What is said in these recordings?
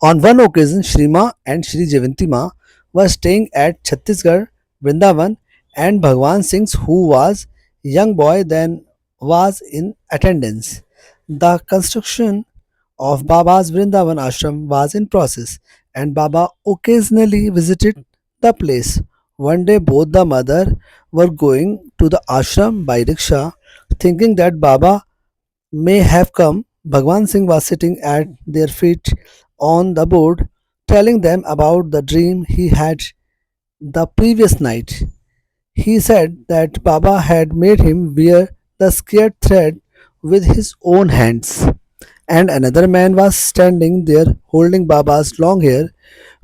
On one occasion, Shrima and Shri Jayanti were staying at Chhattisgarh, Vrindavan, and Bhagwan Singh, who was young boy then, was in attendance. The construction of Baba's Vrindavan ashram was in process, and Baba occasionally visited the place. One day, both the mother were going to the ashram by rickshaw, thinking that Baba may have come. Bhagwan Singh was sitting at their feet on the board, telling them about the dream he had the previous night. He said that Baba had made him wear the scared thread with his own hands, and another man was standing there holding Baba's long hair,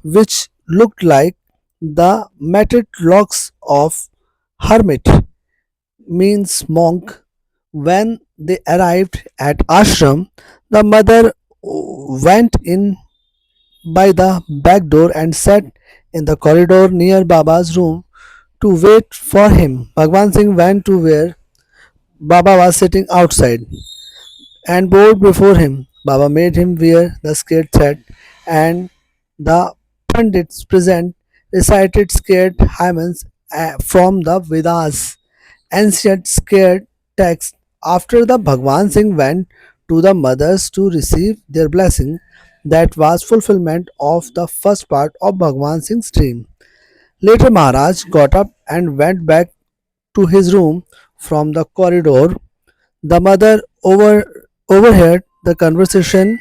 which looked like the matted locks of hermit, means monk. When they arrived at ashram, the mother went in by the back door and sat in the corridor near Baba's room to wait for him. Bhagwan Singh went to where Baba was sitting outside and bowed before him. Baba made him wear the scared thread, and the Pandits present recited scared hymns from the Vedas, ancient scared text. After the Bhagwan Singh went to the mothers to receive their blessing, that was fulfillment of the first part of Bhagwan Singh's dream. Later Maharaj got up and went back to his room from the corridor. The mother overheard the conversation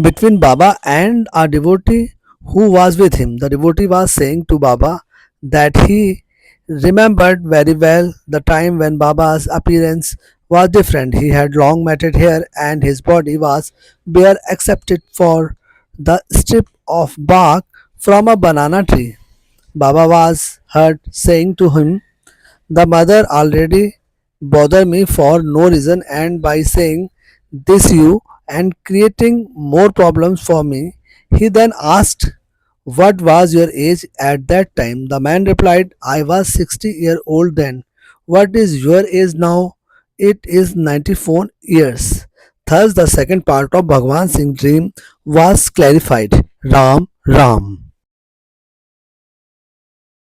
between Baba and a devotee who was with him. The devotee was saying to Baba that he remembered very well the time when Baba's appearance was different. He had long matted hair and his body was bare except for the strip of bark from a banana tree. Baba was heard saying to him, "The mother already bother me for no reason, and by saying this you and creating more problems for me." He then asked, "What was your age at that time?" The man replied, "I was 60-year-old then." "What is your age now?" "It is 94 years." Thus the second part of Bhagwan Singh's dream was clarified. Ram Ram.